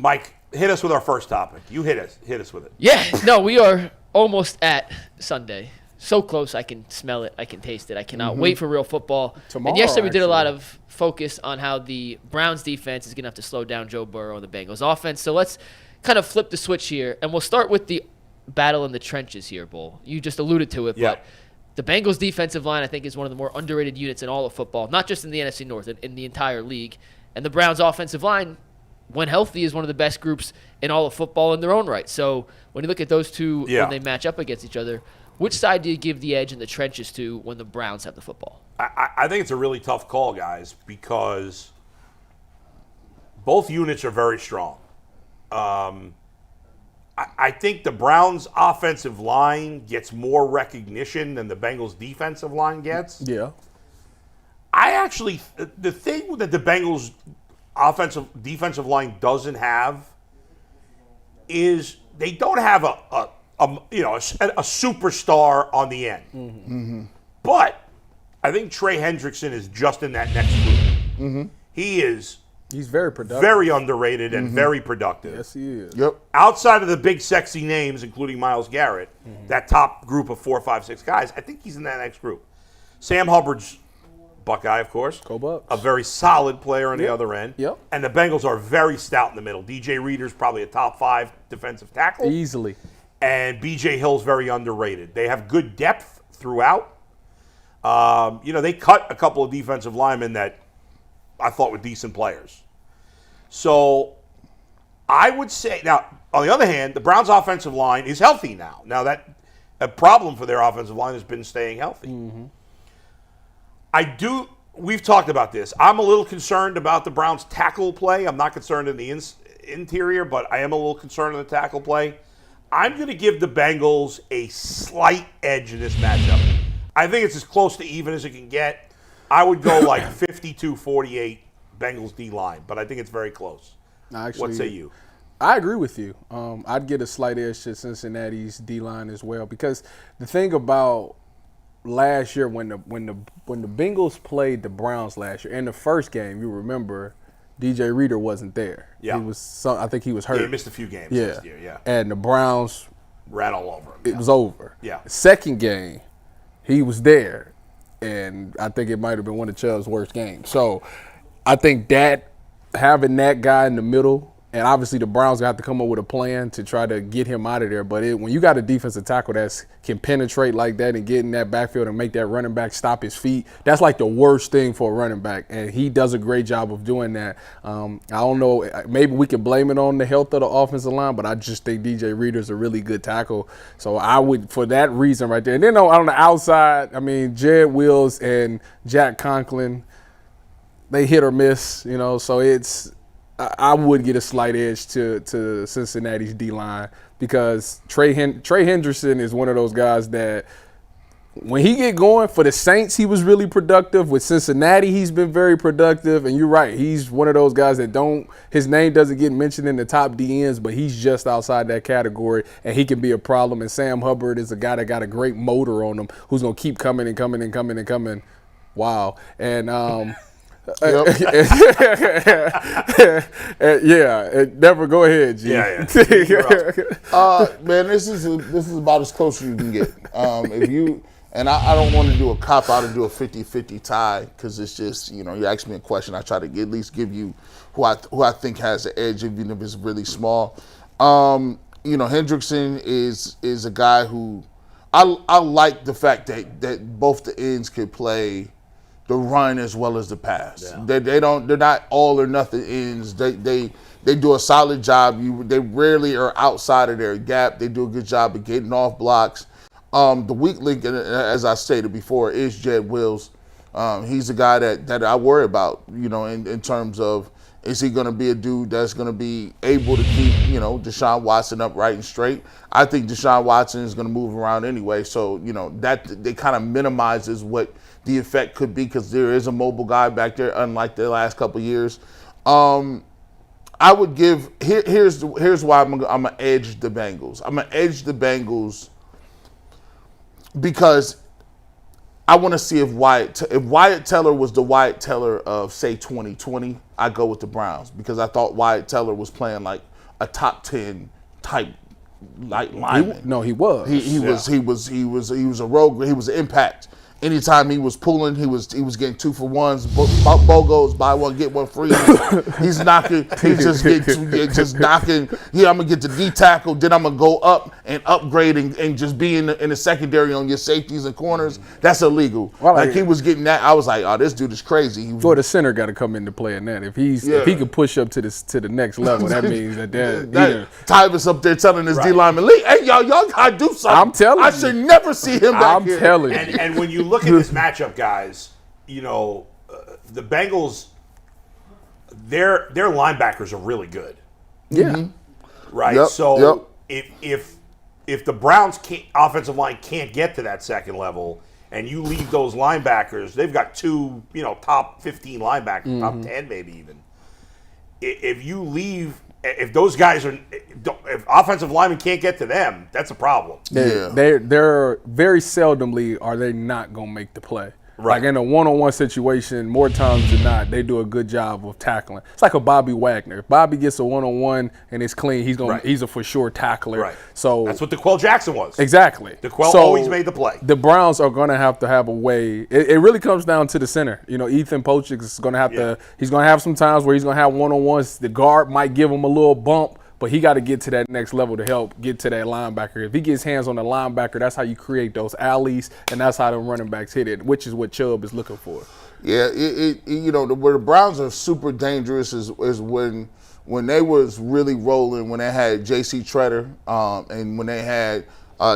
Mike, hit us with our first topic. You hit us with it. Yeah, no, we are almost at Sunday. So close, I can smell it, I can taste it. I cannot wait for real football. Tomorrow, and yesterday we did a lot actually. of focus on how the Browns defense is going to have to slow down Joe Burrow and the Bengals offense. So let's kind of flip the switch here, and we'll start with the battle in the trenches here, Bull. You just alluded to it, but the Bengals defensive line, I think, is one of the more underrated units in all of football, not just in the NFC North, in the entire league. And the Browns offensive line, when healthy, is one of the best groups in all of football in their own right. So when you look at those two, when they match up against each other, which side do you give the edge in the trenches to when the Browns have the football? I think it's a really tough call, guys, because both units are very strong. I think the Browns' offensive line gets more recognition than the Bengals' defensive line gets. Yeah. The thing that the Bengals' defensive line doesn't have is they don't have a superstar on the end. Mm-hmm. But I think Trey Hendrickson is just in that next group. Mm-hmm. He's very productive. very underrated and very productive. Yes, he is. Yep. Outside of the big sexy names, including Myles Garrett, that top group of 4, 5, 6 guys, I think he's in that next group. Sam Hubbard's Buckeye, of course. Go Bucks. A very solid player on the other end. Yep. And the Bengals are very stout in the middle. DJ Reader's probably a top 5 defensive tackle. Easily. And B.J. Hill's very underrated. They have good depth throughout. They cut a couple of defensive linemen that I thought were decent players. So I would say, now, on the other hand, the Browns' offensive line is healthy now. Now, a problem for their offensive line has been staying healthy. Mm-hmm. We've talked about this. I'm a little concerned about the Browns' tackle play. I'm not concerned in the interior, but I am a little concerned in the tackle play. I'm going to give the Bengals a slight edge in this matchup. I think it's as close to even as it can get. I would go like 52-48 Bengals D-line, but I think it's very close. Actually, what say you? I agree with you. I'd get a slight edge to Cincinnati's D-line as well, because the thing about last year when the Bengals played the Browns last year, in the first game, you remember, DJ Reader wasn't there. Yeah. I think he was hurt. Yeah, he missed a few games last year, yeah. And the Browns ran all over him. It was over. Yeah. Second game, he was there, and I think it might have been one of Chubb's worst games. So I think that having that guy in the middle, and obviously the Browns have to come up with a plan to try to get him out of there. But when you got a defensive tackle that can penetrate like that and get in that backfield and make that running back stop his feet, that's like the worst thing for a running back. And he does a great job of doing that. I don't know, maybe we can blame it on the health of the offensive line, but I just think DJ Reader's a really good tackle. So I would, for that reason right there. And then on the outside, I mean, Jared Wills and Jack Conklin, they hit or miss, so I would get a slight edge to Cincinnati's D-line, because Trey Hendrickson is one of those guys that when he get going, for the Saints, he was really productive. With Cincinnati, he's been very productive. And you're right, he's one of those guys that his name doesn't get mentioned in the top DNs, but he's just outside that category, and he can be a problem. And Sam Hubbard is a guy that got a great motor on him, who's going to keep coming and coming and coming and coming. Wow. And never go ahead, G. Yeah. Man, this is about as close as you can get. I don't want to do a cop out and do a 50-50 tie, because it's just, you ask me a question, I try to at least give you who I think has the edge, even if it's really small. Hendrickson is a guy who I like the fact that both the ends could play the run as well as the pass. Yeah. They're not all or nothing ends. They do a solid job. They rarely are outside of their gap. They do a good job of getting off blocks. The weak link, as I stated before, is Jed Wills. He's a guy that I worry about, in terms of, is he going to be a dude that's going to be able to keep, Deshaun Watson upright and straight? I think Deshaun Watson is going to move around anyway. So, that they kind of minimizes what the effect could be, because there is a mobile guy back there, unlike the last couple of years. I would give here's why I'm gonna edge the Bengals. I'm gonna edge the Bengals because I want to see if Wyatt Teller was the Wyatt Teller of, say, 2020, I go with the Browns, because I thought Wyatt Teller was playing like a top 10 type like lineman. He was. He was a rogue. He was an impact. Anytime he was pulling, he was getting 2-for-1s, BOGOs, buy one get one free. He's knocking. He's just knocking. Yeah, I'm gonna get the D tackle. Then I'm gonna go up and upgrade and just be in the secondary on your safeties and corners. That's illegal. Well, like he was getting that. I was like, oh, this dude is crazy. For the center got to come into play in that. If he could push up to the next level, that means that Tyvis up there telling his D lineman, hey y'all gotta do something. I'm telling you, I should never see him back here. I'm telling you. And when you look at this matchup, guys, you know, the Bengals, their linebackers are really good. Yeah. Right? Yep, So if the Browns offensive line can't get to that second level and you leave those linebackers, they've got two, top 15 linebackers, top 10 maybe even. If those guys if offensive linemen can't get to them, that's a problem. They're very seldomly are they not gonna make the play. Right. Like in a one-on-one situation, more times than not, they do a good job of tackling. It's like a Bobby Wagner. If Bobby gets a one-on-one and it's clean, he's a for sure tackler. Right. So that's what DeQuell Jackson was. Exactly. DeQuell always made the play. The Browns are gonna have to have a way. It really comes down to the center. Ethan Pochik is gonna have to. He's gonna have some times where he's gonna have one-on-ones. The guard might give him a little bump. But he got to get to that next level to help get to that linebacker. If he gets hands on the linebacker, that's how you create those alleys, and that's how the running backs hit it, which is what Chubb is looking for. Yeah, where the Browns are super dangerous is when they was really rolling, when they had J.C. Treader, and when they had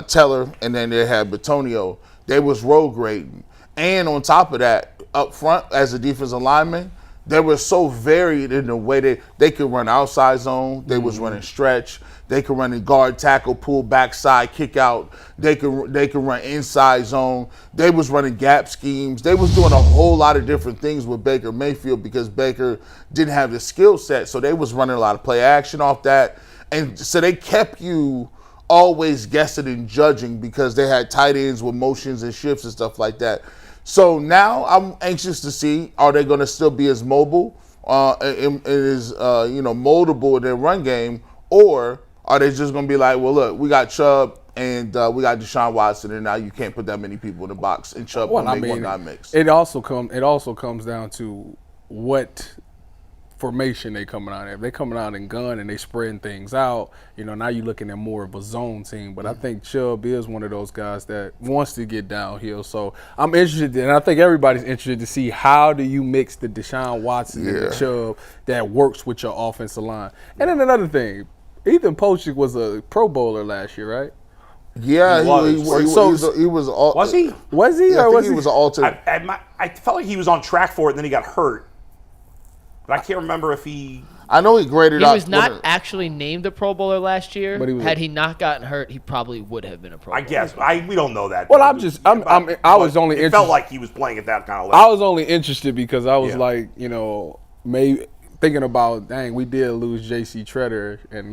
Teller, and then they had Bitonio, they was road grading. And on top of that, up front as a defensive lineman, they were so varied in the way they could run outside zone. They was running stretch. They could run in guard, tackle, pull, backside, kick out. They could run inside zone. They was running gap schemes. They was doing a whole lot of different things with Baker Mayfield because Baker didn't have the skill set. So they was running a lot of play action off that. And so they kept you always guessing and judging because they had tight ends with motions and shifts and stuff like that. So now I'm anxious to see, are they going to still be as mobile and as moldable in their run game, or are they just going to be like, well, look, we got Chubb and we got Deshaun Watson, and now you can't put that many people in the box and Chubb will make one guy mix. It also comes down to what formation they coming out in. If they coming out in gun and they spreading things out, now you're looking at more of a zone team. But I think Chubb is one of those guys that wants to get downhill. So I'm interested, and I think everybody's interested to see how do you mix the Deshaun Watson and the Chubb that works with your offensive line. And then another thing, Ethan Pochik was a Pro Bowler last year, right? Yeah, he was. Was he? Was he? Yeah, or was he was an alternate. I felt like he was on track for it, and then he got hurt. But I can't remember if he. I know he graded out. He was not actually named a Pro Bowler last year. But had he not gotten hurt, he probably would have been a Pro Bowler. I guess. We don't know that. Well, I was only interested. It felt like he was playing at that kind of level. I was only interested because I was maybe thinking about, dang, we did lose J.C. Treader, and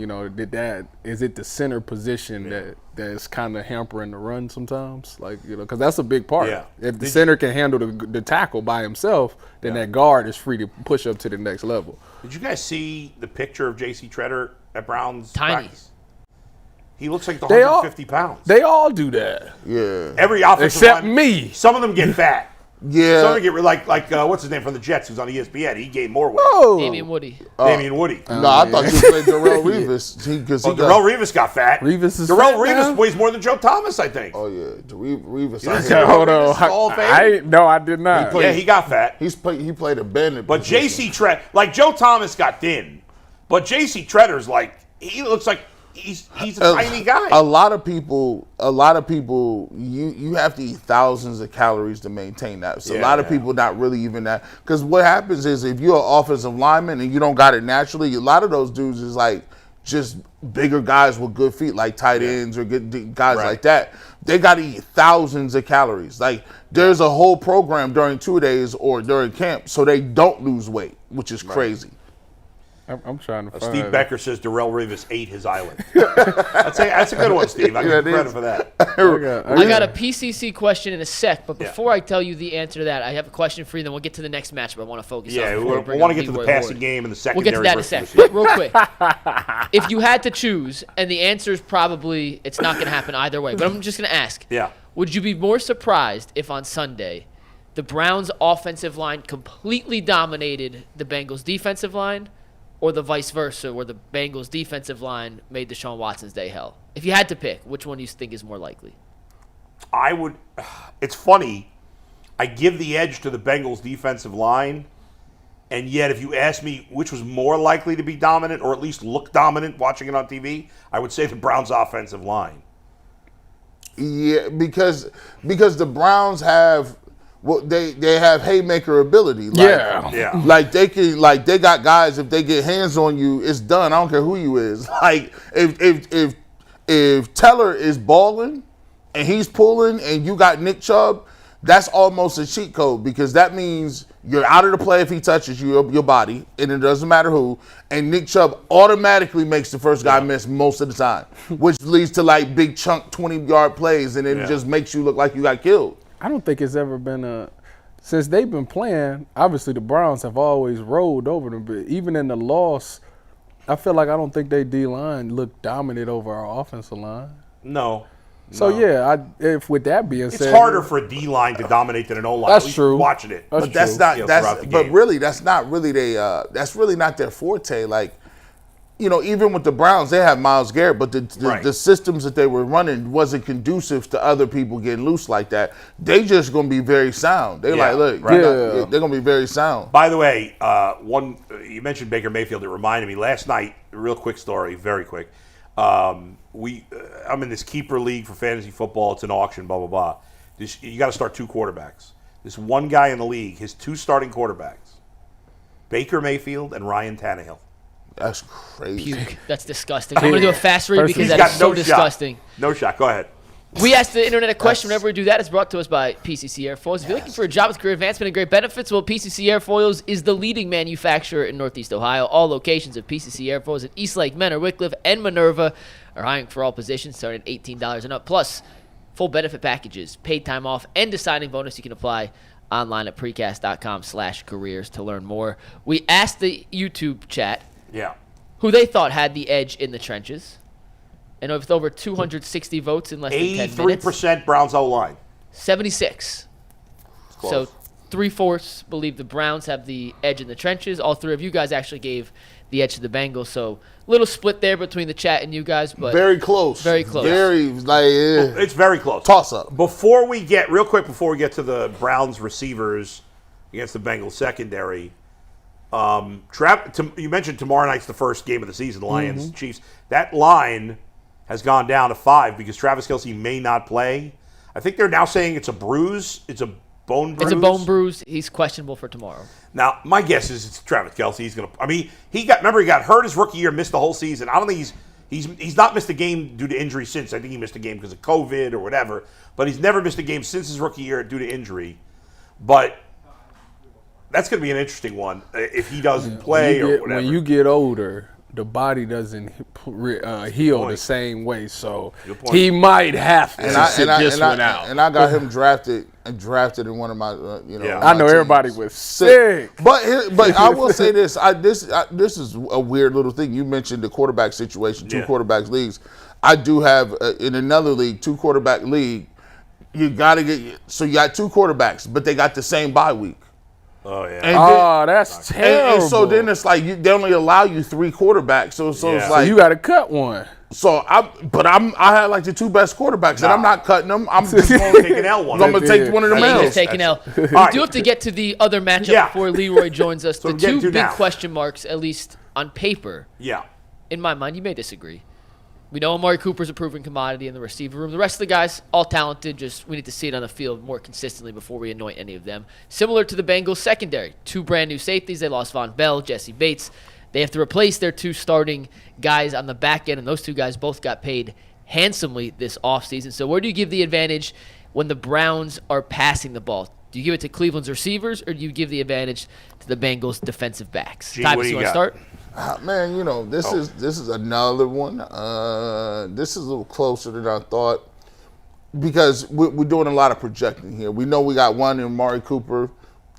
is it the center position that's kind of hampering the run sometimes, because that's a big part. Yeah. If the center can handle the tackle by himself, then that guard is free to push up to the next level. Did you guys see the picture of J.C. Treader at Brown's Tiny. practice? He looks like 150 pounds. They all do that. Yeah. Every offensive Except line, me. Some of them get fat. Yeah. Some of them get like what's his name from the Jets who's on ESPN. He gained more weight. Oh. Damian Woody. Damian Woody. No, I thought you played Darrell Revis. Darrell Revis got fat. Darrell Revis weighs more than Joe Thomas, I think. Oh yeah, Revis. Hold on. No, I did not. He got fat. He played a bend. But J.C. Treader, like Joe Thomas got thin, but J.C. Treader's he looks like he's a tiny guy. A lot of people, you have to eat thousands of calories to maintain that. So a lot of people not really even that. Because what happens is if you're an offensive lineman and you don't got it naturally, a lot of those dudes is just bigger guys with good feet, like tight ends or good guys like that. They got to eat thousands of calories. There's a whole program during 2 days or during camp so they don't lose weight, which is crazy. I'm trying to find Steve it. Becker says Darrell Rivas ate his island. That's a good one, Steve. I give you credit for that. I got a PCC question in a sec, but before I tell you the answer to that, I have a question for you. Then we'll get to the next matchup I want to focus on. Yeah, we before want to get to Leroy the passing Ward. game and the We'll secondary. get to that in a sec. But real quick, if you had to choose, and the answer is probably it's not going to happen either way, but I'm just going to ask. Yeah. Would you be more surprised if on Sunday the Browns' offensive line completely dominated the Bengals' defensive line, or the vice versa, where the Bengals' defensive line made Deshaun Watson's day hell? If you had to pick, which one do you think is more likely? I would. It's funny. I give the edge to the Bengals' defensive line, and yet if you ask me which was more likely to be dominant, or at least look dominant watching it on TV, I would say the Browns' offensive line. Yeah, because the Browns have they have haymaker ability. Yeah. Like they got guys. If they get hands on you, it's done. I don't care who you is. Like if Teller is balling and he's pulling, and you got Nick Chubb, that's almost a cheat code, because that means you're out of the play if he touches your body, and it doesn't matter who. And Nick Chubb automatically makes the first guy miss most of the time, which leads to like big chunk 20-yard plays, and it just makes you look like you got killed. I don't think it's ever been since they've been playing, obviously the Browns have always rolled over them, but even in the loss, I feel like I don't think they D-line looked dominant over our offensive line. No. So, if with that being said. It's harder for a D-line to dominate than an O-line. That's true. Watching it. That's But true. That's really not their forte. Like, even with the Browns, they have Myles Garrett, but the systems that they were running wasn't conducive to other people getting loose like that. They just going to be very sound. They're they're going to be very sound. By the way, you mentioned Baker Mayfield. It reminded me last night. Real quick story, very quick. I'm in this keeper league for fantasy football. It's an auction, blah blah blah. You got to start 2 quarterbacks. This one guy in the league, his 2 starting quarterbacks, Baker Mayfield and Ryan Tannehill. That's crazy. Puke. That's disgusting. I'm going to do a fast read because He's that got is so no shot. disgusting. No shot. Go ahead. We asked the internet a question. Whenever we do that, it's brought to us by PCC Airfoils. If you're looking for a job with career advancement and great benefits, well, PCC Airfoils is the leading manufacturer in Northeast Ohio. All locations of PCC Airfoils in Eastlake, Menor, Wickliffe, and Minerva are hiring for all positions starting at $18 and up. Plus, full benefit packages, paid time off, and a signing bonus. You can apply online at precast.com/careers to learn more. We asked the YouTube chat who they thought had the edge in the trenches. And with over 260 votes in less than 10 minutes. 83% Browns O-line. 76. So 3/4 believe the Browns have the edge in the trenches. All 3 of you guys actually gave the edge to the Bengals. So little split there between the chat and you guys, but very close. Very close. It's very close. Toss up. Before we get to the Browns receivers against the Bengals secondary, you mentioned tomorrow night's the first game of the season, Lions Chiefs. That line has gone down to 5 because Travis Kelce may not play. I think they're now saying it's a bruise. It's a bone bruise. It's a bone bruise. He's questionable for tomorrow. Now, my guess is it's Travis Kelce. He's going to. I mean, he got hurt his rookie year, missed the whole season. I don't think he's not missed a game due to injury since. I think he missed a game because of COVID or whatever. But he's never missed a game since his rookie year due to injury. But that's going to be an interesting one if he doesn't play or whatever. When you get older, the body doesn't heal the same way, so he might have to sit this one out. And I got him drafted in one of my, I know everybody was sick. But I will say this: this is a weird little thing. You mentioned the quarterback situation, 2 quarterbacks leagues. I do have in another league, 2 quarterback league. You got 2 quarterbacks, but they got the same bye week. Oh yeah. And that's terrible. And so then it's like they only allow you 3 quarterbacks. So it's like so you got to cut one. So I had like the 2 best quarterbacks, and I'm not cutting them. I'm just going to take an L one. I'm going to take one of them L's. Take an L. We do have to get to the other matchup before Leroy joins us. The 2 big question marks, at least on paper. Yeah. In my mind, you may disagree. We know Amari Cooper's a proven commodity in the receiver room. The rest of the guys, all talented, just we need to see it on the field more consistently before we anoint any of them. Similar to the Bengals secondary, 2 brand new safeties. They lost Von Bell, Jesse Bates. They have to replace their 2 starting guys on the back end, and those 2 guys both got paid handsomely this offseason. So where do you give the advantage when the Browns are passing the ball? Do you give it to Cleveland's receivers, or do you give the advantage to the Bengals' defensive backs? Gee, what Tyvis, do you you want to got? start? Man, this is another one. This is a little closer than I thought because we're doing a lot of projecting here. We know we got one in Amari Cooper.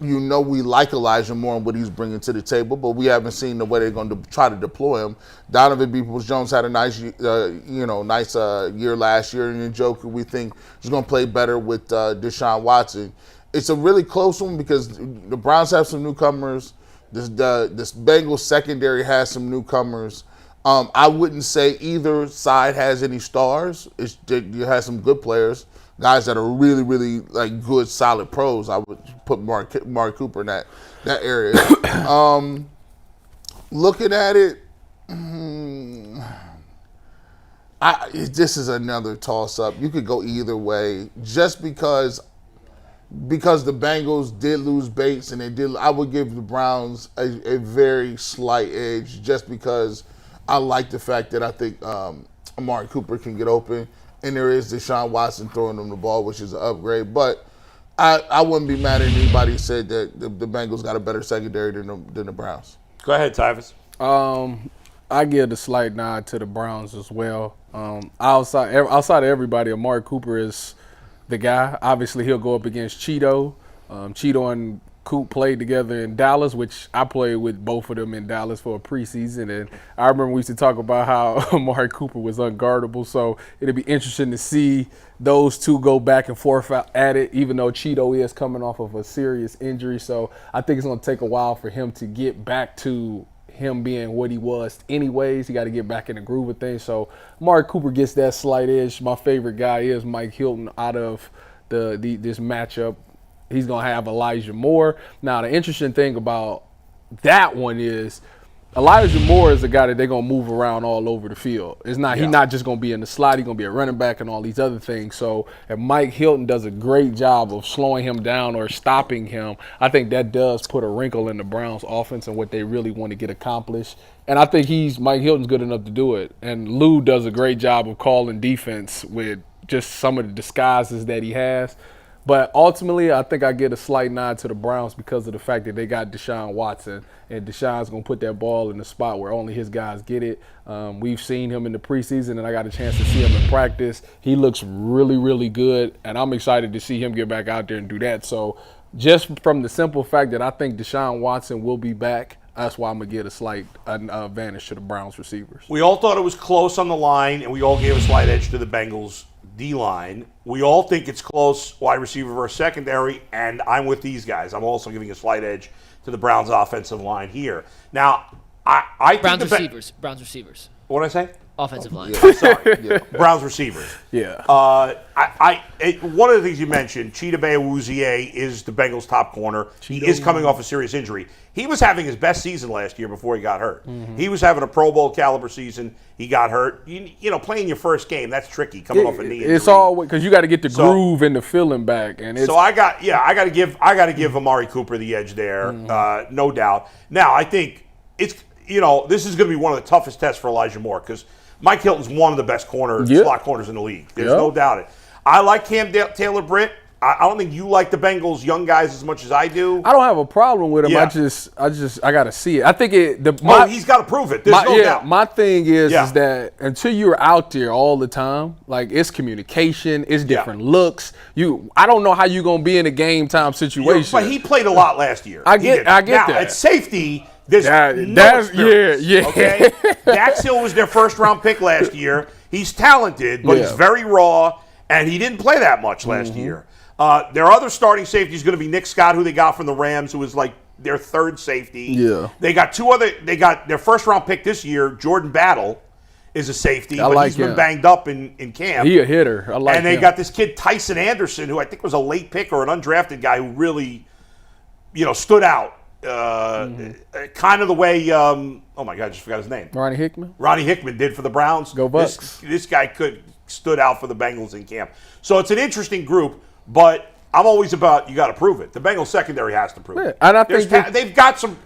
We like Elijah Moore and what he's bringing to the table, but we haven't seen the way they're going to try to deploy him. Donovan Peoples-Jones had a nice year last year, and Njoku we think is going to play better with Deshaun Watson. It's a really close one because the Browns have some newcomers. This Bengals secondary has some newcomers. I wouldn't say either side has any stars. You have some good players. Guys that are really, really like good, solid pros. I would put Mark Cooper in that area. Looking at it, this is another toss-up. You could go either way. Just because the Bengals did lose Bates and I would give the Browns a very slight edge just because I like the fact that I think Amari Cooper can get open. And there is Deshaun Watson throwing them the ball, which is an upgrade. But I wouldn't be mad at anybody who said that the Bengals got a better secondary than the Browns. Go ahead, Tyvis. I give the slight nod to the Browns as well. Outside of everybody, Amari Cooper is the guy. Obviously, he'll go up against Cheeto. Cheeto and Coop played together in Dallas, which I played with both of them in Dallas for a preseason. And I remember we used to talk about how Amari Cooper was unguardable. So it'll be interesting to see those two go back and forth at it, even though Cheeto is coming off of a serious injury. So I think it's going to take a while for him to get back to him being what he was anyways. He got to get back in the groove of things. So Amari Cooper gets that slight edge. My favorite guy is Mike Hilton out of this matchup. He's going to have Elijah Moore. Now, the interesting thing about that one is Elijah Moore is a guy that they're going to move around all over the field. He's not just going to be in the slot. He's going to be a running back and all these other things. So if Mike Hilton does a great job of slowing him down or stopping him, I think that does put a wrinkle in the Browns' offense and what they really want to get accomplished. And I think Mike Hilton's good enough to do it. And Lou does a great job of calling defense with just some of the disguises that he has. But ultimately, I think I get a slight nod to the Browns because of the fact that they got Deshaun Watson, and Deshaun's going to put that ball in the spot where only his guys get it. We've seen him in the preseason, and I got a chance to see him in practice. He looks really, really good, and I'm excited to see him get back out there and do that. So just from the simple fact that I think Deshaun Watson will be back, that's why I'm going to get a slight advantage to the Browns receivers. We all thought it was close on the line, and we all gave a slight edge to the Bengals D-line. We all think it's close wide receiver versus secondary, and I'm with these guys. I'm also giving a slight edge to the Browns offensive line here. Now, I think Browns receivers. What did I say? Offensive line. Sorry. Browns receivers. Yeah. One of the things you mentioned, Chidobe Awuzie is the Bengals' top corner. He is coming off a serious injury. He was having his best season last year before he got hurt. Mm-hmm. He was having a Pro Bowl caliber season. He got hurt. You know, playing your first game, that's tricky, coming off a knee injury. It's all because you got to get the groove and the feeling back. And so I got to give Amari Cooper the edge there, no doubt. Now I think this is going to be one of the toughest tests for Elijah Moore because Mike Hilton's one of the best slot corners in the league. There's no doubt it. I like Cam Taylor-Britt. I don't think you like the Bengals young guys as much as I do. I don't have a problem with him. Yeah. I got to see it. I think he's got to prove it. There's no doubt. My thing is that until you're out there all the time, like it's communication, it's different looks. I don't know how you're gonna be in a game time situation. But he played a lot last year. I get now, that. At safety, there's no experience. Yeah. Okay, Dax Hill was their first round pick last year. He's talented, but he's very raw, and he didn't play that much last year. Their other starting safety is going to be Nick Scott, who they got from the Rams, who was like their third safety. Yeah. They got they got their first round pick this year. Jordan Battle is a safety, but he's been banged up in camp. He a hitter. I like him. And they got this kid Tyson Anderson, who I think was a late pick or an undrafted guy who really, stood out. Kind of the way, oh my God, I just forgot his name. Ronnie Hickman? Ronnie Hickman did for the Browns. Go Bucks. This guy stood out for the Bengals in camp. So it's an interesting group, but I'm always about, you got to prove it. The Bengals secondary has to prove it. And I think they've got some,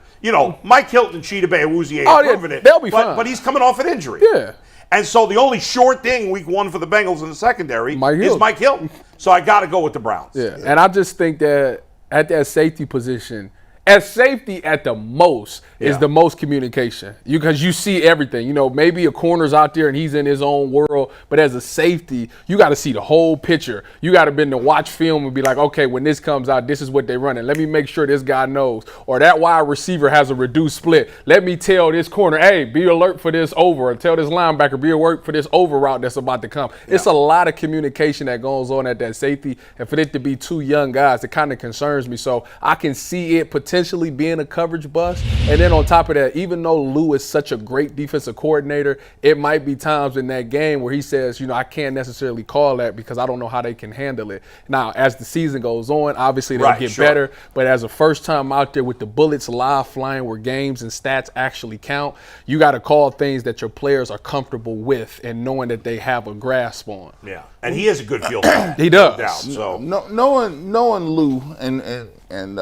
Mike Hilton and Chidobe Awuzie have proven it. They'll be fine. But he's coming off an injury. Yeah. And so the only short thing week one for the Bengals in the secondary is Mike Hilton. So I got to go with the Browns. Yeah. And I just think that at that safety position, at safety at the most is the most communication. Because you see everything. You know, maybe a corner's out there and he's in his own world, but as a safety, you got to see the whole picture. You got to be to watch film and be like, okay, when this comes out, this is what they're running. Let me make sure this guy knows. Or that wide receiver has a reduced split. Let me tell this corner, hey, be alert for this over. Or tell this linebacker, be alert for this over route that's about to come. Yeah. It's a lot of communication that goes on at that safety. And for it to be two young guys, it kind of concerns me. So I can see it potentially being a coverage bust. And then on top of that, even though Lou is such a great defensive coordinator, it might be times in that game where he says, you know, I can't necessarily call that because I don't know how they can handle it. Now, as the season goes on, obviously they'll get better. But as a first time out there with the bullets live flying where games and stats actually count, you got to call things that your players are comfortable with and knowing that they have a grasp on. Yeah, and he has a good feel for it. He does. So knowing Lou and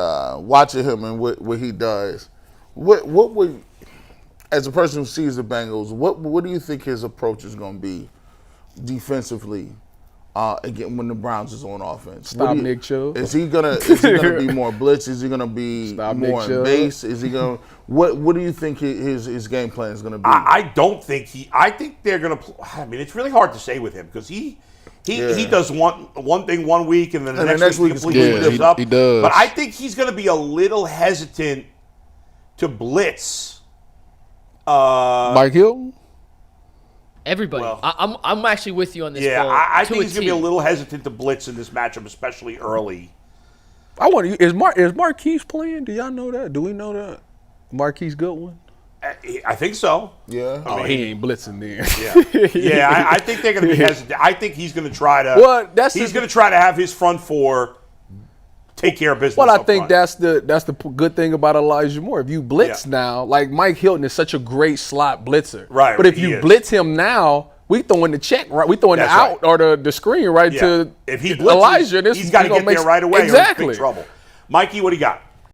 watching him and what he does, what would, as a person who sees the Bengals, what do you think his approach is going to be defensively? Again, when the Browns is on offense, stop Nick Chubb. Is he gonna be more blitz? Is he gonna be more in base? Is he gonna what do you think his game plan is gonna be? I don't think I think they're gonna. I mean, it's really hard to say with him because he does one thing one week and then the next week completely lives up. He does. But I think he's gonna be a little hesitant to blitz. Mike Hilton. Everybody. Well, I'm actually with you on this. Yeah, ball, I think he's going to be a little hesitant to blitz in this matchup, especially early. I wonder, is Marquise playing? Do y'all know that? Do we know that? Marquise Goodwin? I think so. Yeah. I mean, he ain't blitzing then. Yeah, I think they're going to be hesitant. I think he's going to try to. Well, he's going to try to have his front four take care of business. Well, I think that's the good thing about Elijah Moore. If you blitz now, like Mike Hilton is such a great slot blitzer. Right. But if you blitz him now, we throwing the check, right? We throwing the out or the screen right to if he blitzes, Elijah. He's got to get there right away. Exactly. Or he's in big trouble. Mikey, what do you got?